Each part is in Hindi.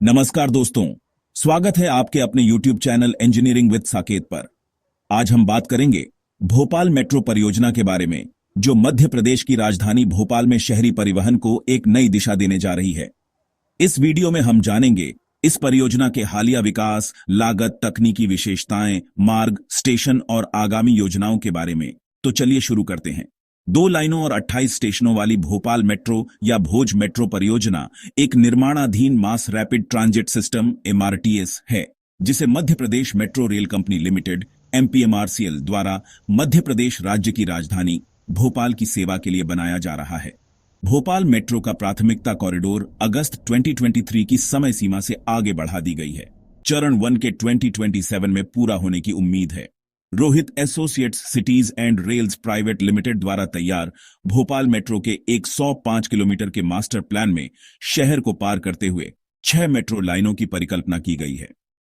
नमस्कार दोस्तों, स्वागत है आपके अपने YouTube channel engineering with Saket पर। आज हम बात करेंगे भोपाल मेट्रो परियोजना के बारे में, जो मध्य प्रदेश की राजधानी भोपाल में शहरी परिवहन को एक नई दिशा देने जा रही है। इस वीडियो में हम जानेंगे इस परियोजना के हालिया विकास, लागत, तकनीकी विशेषताएं, मार्ग, स्टेशन और आगामी योजनाओं के बारे में। तो चलिए शुरू करते हैं। 2 लाइनों और 28 स्टेशनों वाली भोपाल मेट्रो या भोज मेट्रो परियोजना एक निर्माणाधीन mass rapid transit system MRTS है, जिसे Madhya Pradesh Metro Rail Company Limited MPMRCL द्वारा मध्य प्रदेश राज्य की राजधानी भोपाल की सेवा के लिए बनाया जा रहा है। भोपाल मेट्रो का प्राथमिकता कॉरिडोर अगस्त 2023 की समय सीमा से आगे बढ़ा दी गई है। चरण 1 के 2027 में पूरा होने की उम्मीद है। Rohit associates cities and rails private limited द्वारा तैयार भोपाल मेट्रो के 105 किलोमीटर के मास्टर प्लान में शहर को पार करते हुए 6 मेट्रो लाइनों की परिकल्पना की गई है,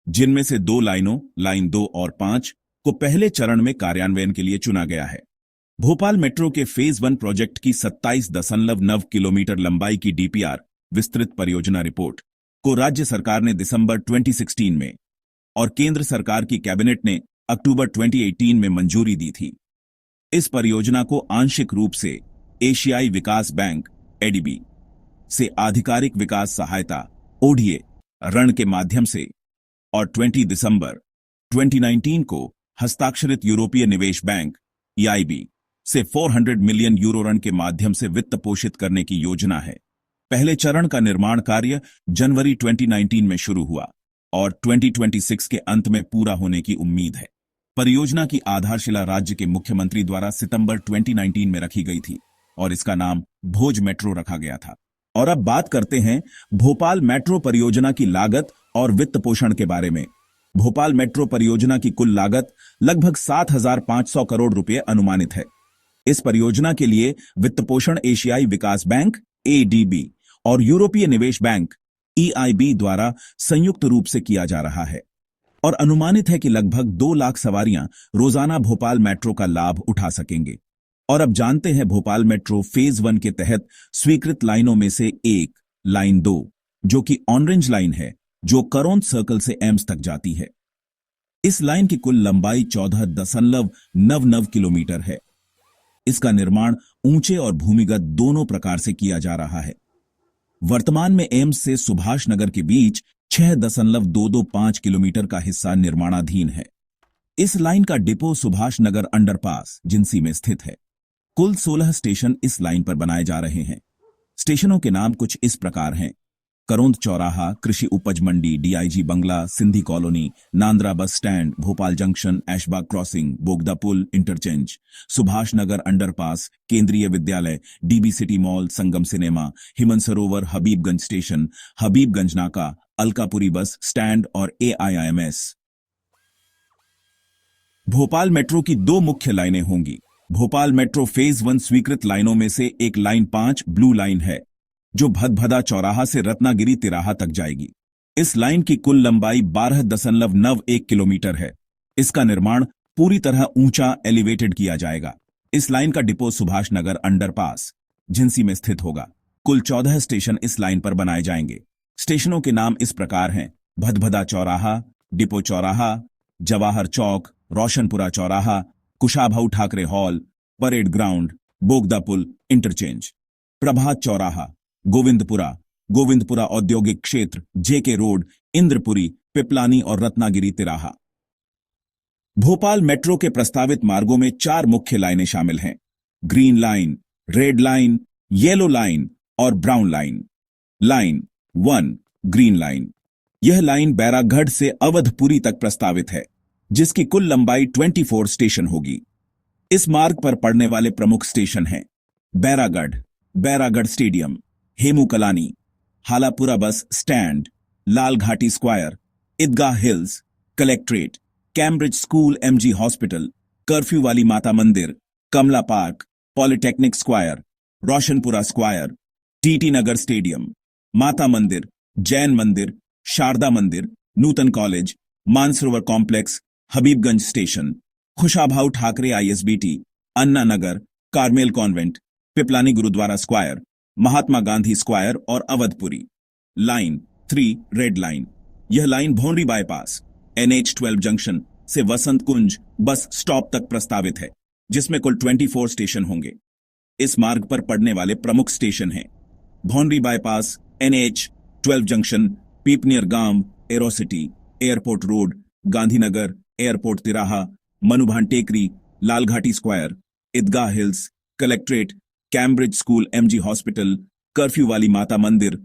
जिनमें से 2 लाइनों, लाइन 2 और 5 को पहले चरण में कार्यान्वयन के लिए चुना गया है। भोपाल मेट्रो के फेज 1 प्रोजेक्ट की 27.9 किलोमीटर लंबाई की DPR विस्तृत परियोजना रिपोर्ट को राज्य सरकार ने दिसंबर 2016 में और केंद्र सरकार की कैबिनेट ने अक्टूबर 2018 में मंजूरी दी थी। इस परियोजना को आंशिक रूप से एशियाई विकास बैंक ADB से आधिकारिक विकास सहायता ODA ऋण के माध्यम से और 20 दिसंबर 2019 को हस्ताक्षरित यूरोपीय निवेश बैंक EIB से 400 मिलियन यूरो ऋण के माध्यम से वित्त पोषित करने की योजना है। पहले चरण का निर्माण कार्य जनवरी 2019 में शुरू हुआ और 2026 के अंत में पूरा होने की उम्मीद है। परियोजना की आधारशिला राज्य के मुख्यमंत्री द्वारा सितंबर 2019 में रखी गई थी और इसका नाम भोज मेट्रो रखा गया था। और अब बात करते हैं भोपाल मेट्रो परियोजना की लागत और वित्त पोषण के बारे में। भोपाल मेट्रो परियोजना की कुल लागत लगभग 7,500 करोड़ रुपए अनुमानित है। इस परियोजना के लिए वित्त पोषण एशियाई विकास बैंक ADB और यूरोपीय निवेश बैंक EIB द्वारा संयुक्त रूप से किया जा रहा है और अनुमानित है कि लगभग 2 लाख सवारियां रोजाना भोपाल मेट्रो का लाभ उठा सकेंगे। और अब जानते हैं भोपाल मेट्रो फेज 1 के तहत स्वीकृत लाइनों में से एक, लाइन 2, जो कि ऑरेंज लाइन है, जो करोंद सर्कल से एम्स तक जाती है। इस लाइन की कुल लंबाई 14.99 किलोमीटर है। इसका निर्माण ऊंचे और भूमिगत दोनों प्रकार से किया जा रहा है। वर्तमान में एम्स से सुभाष नगर के बीच 6.225 किलोमीटर का हिस्सा निर्माणाधीन है। इस लाइन का डिपो सुभाष नगर अंडरपास जिंसी में स्थित है। कुल 16 स्टेशन इस लाइन पर बनाए जा रहे हैं। स्टेशनों के नाम कुछ इस प्रकार हैं: करोंद चौराहा, कृषि उपज मंडी, DIG बंगला, Sindhi colony, Nandra bus stand, Bhopal junction, Aishbagh crossing, Bogda पुल interchange, Subhash Nagar underpass, Kendriya Vidyalaya, DB city mall, Sangam cinema, Himan Sarovar, Habibganj station, Habibganj नाका, अलकापुरी बस स्टैंड और AIIMS। भोपाल मेट्रो की 2 मुख्य लाइनें होंगी। भोपाल मेट्रो फेज 1 स्वीकृत लाइनों में से एक लाइन 5 ब्लू लाइन है, जो भदभदा चौराहा से रत्नागिरी तिराहा तक जाएगी। इस लाइन की कुल लंबाई 12.91 किलोमीटर है। इसका निर्माण पूरी तरह ऊंचा एलिवेटेड किया जाएगा। इस लाइन का डिपो सुभाष नगर अंडरपास झिंसी में स्थित होगा। कुल 14 स्टेशन इस लाइन पर बनाए जाएंगे। स्टेशनों के नाम इस प्रकार हैं: भदभदा चौराहा, डिपो चौराहा, जवाहर चौक, रोशनपुरा चौराहा, Kushabhau Thackeray hall, parade ground, बोगदा पुल इंटरचेंज, प्रभात चौराहा, गोविंदपुरा औद्योगिक क्षेत्र, JK रोड, इंद्रपुरी, पिपलानी और रत्नागिरी तिराहा। भोपाल मेट्रो के प्रस्तावित मार्गों में 4 मुख्य लाइनें शामिल हैं: green line, red line, yellow line और brown line. Line 1 green line. यह लाइन बैरागढ़ से अवधपुरी तक प्रस्तावित है, जिसकी कुल लंबाई 24 स्टेशन होगी। इस मार्ग पर पड़ने वाले प्रमुख स्टेशन हैं: Bairagarh stadium, Hemu Kalani, Halapura bus stand, Lal Ghati square, Eidgah hills, collectorate, Cambridge school, MG hospital, curfew Wali Mata Mandir, Kamla park, polytechnic square, Roshanpura square, TT Nagar stadium, Mata Mandir, Jain Mandir, Sharda Mandir, Nutan college, Mansarovar complex, Habibganj station, Khushabhau Thakre ISBT, Anna Nagar, Carmel convent, Piplani gurdwara square, Mahatma Gandhi square और अवधपुरी। लाइन 3. Red line. यह line Bhauri bypass NH12 junction से वसंत कुंज बस स्टॉप तक प्रस्तावित है, जिसमें कुल 24 स्टेशन होंगे। इस मार्ग पर पड़ने वाले प्रमुख स्टेशन हैं भौंरी बाईपास, NH12 जंक्शन, पीपनियर गांव, Aerocity, airport road, Gandhinagar, airport तिराहा, Manubhan Tekri, Lalghati square, Eidgah hills, collectorate, Cambridge school, MG hospital, curfew Wali Mata Mandir,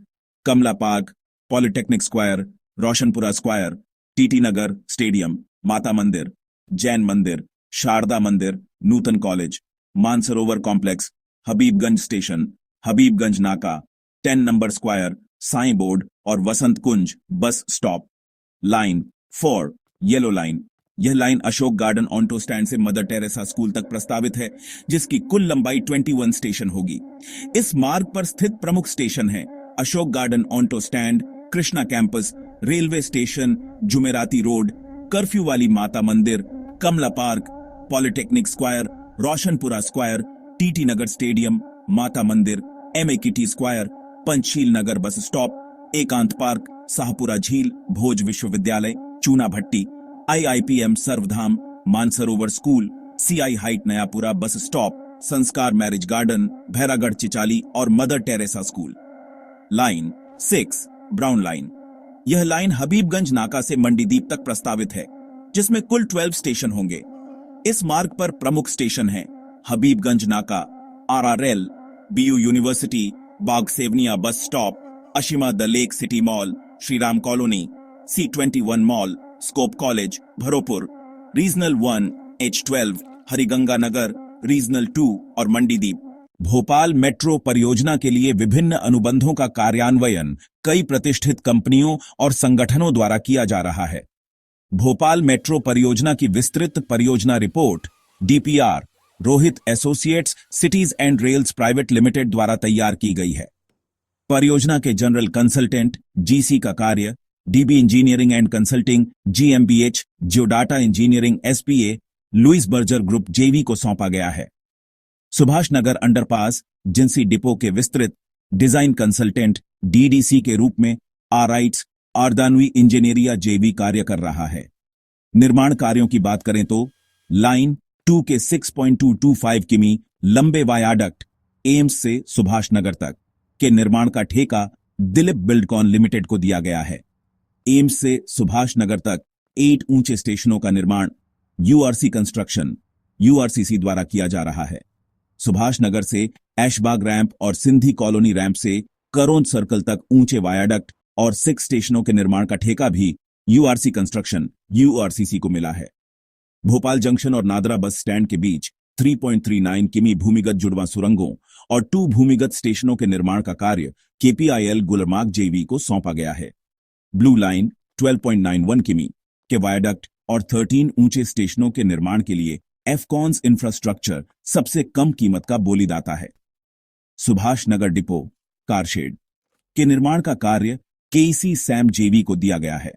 Kamla park, polytechnic square, Roshanpura square, TT Nagar stadium, Mata Mandir, Jain Mandir, Sharda Mandir, Nutan college, Mansarovar complex, Habibganj station, Habibganj Naka, 10 number square, Sai board और Vasant Kunj bus stop. Line 4 yellow line. यह line Ashok garden auto stand से मदर टेरेसा स्कूल तक प्रस्तावित है, जिसकी कुल लंबाई 21 स्टेशन होगी। इस मार्ग पर स्थित प्रमुख स्टेशन हैं Ashok garden auto stand, Krishna campus, railway station, Jumerati road, curfew Wali Mata Mandir, Kamla park, polytechnic square, Roshanpura square, TT Nagar stadium, Mata Mandir, MAKT square, Panchsheel Nagar bus stop, एकांत पार्क, शाहपुरा झील, Bhoj Vishwavidyalaya, Choona Bhatti, IIPM Sarvadham, Mansarovar school, CI height Nayapura bus stop, Sanskar marriage garden, Bhairagarh Chichali और Mother Teresa school. Line 6 brown line. यह लाइन हबीबगंज नाका से मंडीदीप तक प्रस्तावित है, जिसमें कुल 12 स्टेशन होंगे। इस मार्ग पर प्रमुख स्टेशन हैं Habibganj Naka, RRL, BU university, Bagh Sevaniya bus stop, Ashima the lake city mall, Shriram colony, C21 mall, scope college, Bharopur, regional 1, H12, Hariganga Nagar, regional 2 और मंडीदीप। भोपाल मेट्रो परियोजना के लिए विभिन्न अनुबंधों का कार्यान्वयन कई प्रतिष्ठित कंपनियों और संगठनों द्वारा किया जा रहा है। भोपाल मेट्रो परियोजना की विस्तृत परियोजना report DPR Rohit associates cities and rails private limited द्वारा तैयार की गई है। परियोजना के जनरल कंसल्टेंट GC का कार्य DB engineering and consulting GmbH, Geodata engineering SPA, Louis Berger group JV को सौंपा गया है। सुभाष नगर अंडरपास जिंसी डिपो के विस्तृत डिजाइन कंसल्टेंट DDC के रूप में आराइट्स आर्दानवी इंजीनियरिया JV कार्य कर रहा है। निर्माण कार्यों की बात करें तो लाइन 2 के 6.225 किमी लंबे वायाडक्ट एम्स से सुभाष नगर तक के निर्माण का ठेका दिलीप बिल्डकॉन लिमिटेड को दिया गया है। एम्स से सुभाष नगर तक 8 ऊंचे स्टेशनों का निर्माण URC कंस्ट्रक्शन URCC द्वारा किया जा रहा है। सुभाष नगर से ऐशबाग रैंप और सिंधी कॉलोनी रैंप से करोंद सर्कल तक ऊंचे वायाडक्ट और 6 स्टेशनों के निर्माण का ठेका भी URC कंस्ट्रक्शन URCC को मिला है। भोपाल जंक्शन और नादरा बस स्टैंड के बीच 3.39 किमी भूमिगत जुड़वां सुरंगों और 2 भूमिगत स्टेशनों के निर्माण का कार्य KPIL गुलमार्ग JV को सौंपा गया है। ब्लू लाइन 12.91 किमी के वायाडक्ट और 13 ऊंचे स्टेशनों के निर्माण के लिए एफकॉन्स इंफ्रास्ट्रक्चर सबसे कम कीमत का बोलीदाता है। सुभाष नगर डिपो कारशेड के निर्माण का कार्य KC सैम JV को दिया गया है।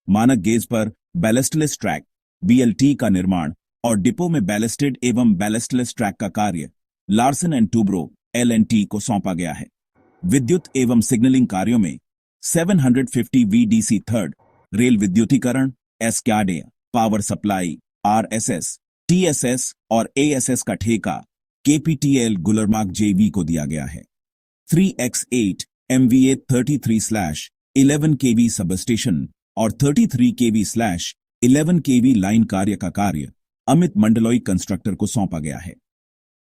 मानक गेज पर बैलेस्टलेस ट्रैक BLT का निर्माण और डिपो में बैलेस्टेड एवं बैलेस्टलेस ट्रैक का कार्य लार्सन एंड टूब्रो LNT को सौंपा गया है। विद्युत एवं सिग्नलिंग कार्यों में 750 VDC थर्ड रेल विद्युतीकरण, एस्क्याडे पावर सप्लाई, RSS, TSS और ASS का ठेका KPTL गुलमार्ग JV को दिया गया है। 3x8 MVA 33/11 kV सबस्टेशन और 33 kV/11 kV लाइन कार्य का कार्य अमित मंडलोई कंस्ट्रक्टर को सौंपा गया है।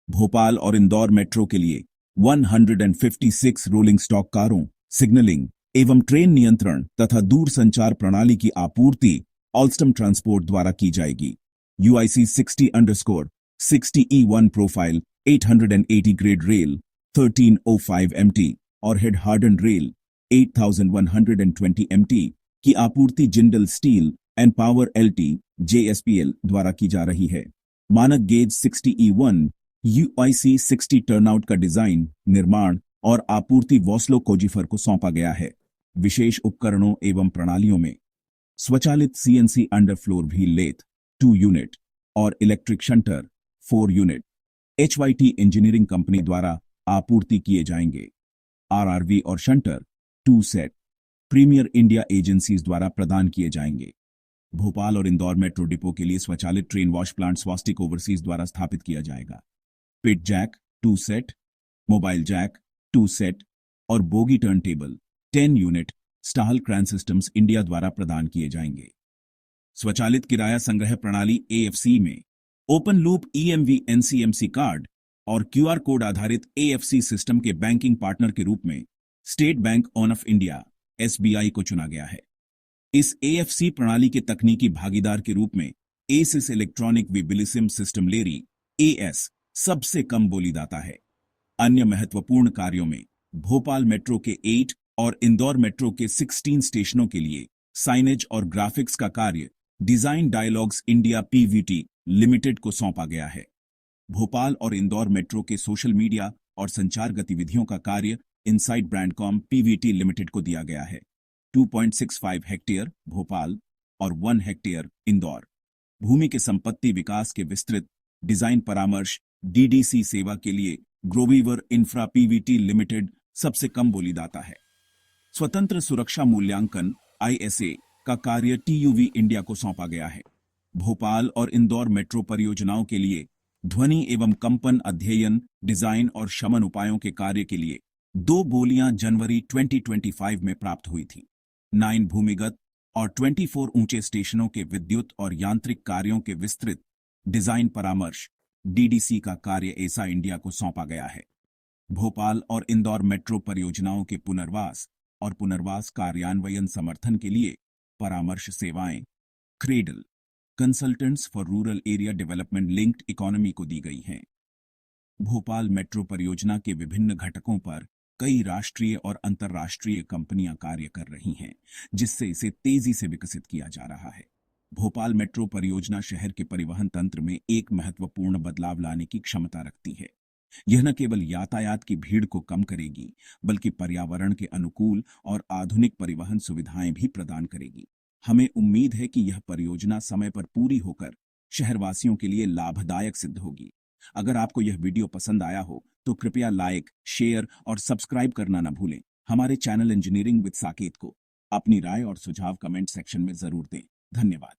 भोपाल और इंदौर मेट्रो के लिए 156 रोलिंग स्टॉक कारों, सिग्नलिंग एवं ट्रेन नियंत्रण तथा दूर संचार प्रणाली की आपूर्ति ऑलस्टम ट्रांसपोर्ट द्वारा की जाएगी। UIC 60_60E1 profile 880 grade rail 1305 MT और हेड हार्डन रेल 8120 MT की आपूर्ति Jindal steel and power LT JSPL द्वारा की जा रही है। मानक गेज 60E1 UIC 60 टर्नआउट का डिजाइन, निर्माण और आपूर्ति वॉस्लो कोजिफर को सौंपा गया है। विशेष उपकरणों एवं प्रणालियों में स्वचालित CNC underfloor wheel lathe 2 unit और electric shunter 4 unit HYT engineering company द्वारा आपूर्ति किए जाएंगे। RRV और shunter 2 set Premier India Agencies द्वारा प्रदान किए जाएंगे। भोपाल और इंदौर मेट्रो डिपो के लिए स्वचालित train wash plant Swastik overseas द्वारा स्थापित किया जाएगा। Pit jack 2 set, mobile jack 2 set और bogie turn table 10 unit Stahl Crane Systems India द्वारा प्रदान किए जाएंगे। स्वचालित किराया संग्रह प्रणाली AFC में open loop EMV NCMC card और QR कोड आधारित AFC सिस्टम के बैंकिंग पार्टनर के रूप में state bank of India SBI को चुना गया है। इस AFC प्रणाली के तकनीकी भागीदार के रूप में एसिस इलेक्ट्रॉनिक विबिलिसिम सिस्टम लेरी AS सबसे कम बोलीदाता है। अन्य महत्वपूर्ण कार्यों में भोपाल मेट्रो के 8 और इंदौर मेट्रो के 16 स्टेशनों के लिए साइनेज और ग्राफिक्स का कार्य design dialogues India PVT limited को सौंपा गया है। भोपाल और इंदौर मेट्रो के सोशल मीडिया और संचार गतिविधियों का कार्य इनसाइट ब्रांडकॉम PVT लिमिटेड को दिया गया है। 2.65 हेक्टेयर भोपाल और 1 हेक्टेयर इंदौर। भूमि के संपत्ति विकास के विस्तृत डिजाइन परामर्श DDC सेवा के लिए ग्रोवीवर इंफ्रा PVT लिमिटेड सबसे कम बोलीदाता है। स्वतंत्र सुरक्षा मूल्यांकन ISA का कार्य TUV इंडिया को सौंपा गया है। भोपाल और इंदौर मेट्रो परियोजनाओं के लिए ध्वनि एवं कंपन अध्ययन, डिजाइन और शमन उपायों के कार्य के लिए 2 बोलियां जनवरी 2025 में प्राप्त हुई थी। 9 भूमिगत और 24 ऊंचे स्टेशनों के विद्युत और यांत्रिक कार्यों के विस्तृत डिजाइन परामर्श DDC का कार्य एसा इंडिया को सौंपा गया है। भोपाल और इंदौर मेट्रो परियोजनाओं के पुनर्वास कार्यान्वयन समर्थन के लिए परामर्श सेवाएं cradle consultants for rural area development linked economy को दी गई हैं। भोपाल मेट्रो परियोजना के विभिन्न घटकों पर कई राष्ट्रीय और अंतर्राष्ट्रीय कंपनियां कार्य कर रही हैं, जिससे इसे तेजी से विकसित किया जा रहा है। भोपाल मेट्रो परियोजना शहर के परिवहन तंत्र में एक महत्वपूर्ण बदलाव लाने की क्षमता रखती है। यह न केवल यातायात की भीड़ को कम करेगी, बल्कि पर्यावरण के अनुकूल और आधुनिक परिवहन सुविधाएं भी प्रदान करेगी। हमें उम्मीद है कि यह परियोजना समय पर पूरी होकर शहरवासियों के लिए लाभदायक सिद्ध होगी। अगर आपको यह वीडियो पसंद आया हो तो कृपया लाइक, शेयर और सब्सक्राइब करना न भूलें। हमारे चैनल इंजीनियरिंग विद साकेत को अपनी राय और सुझाव कमेंट सेक्शन में जरूर दें। धन्यवाद।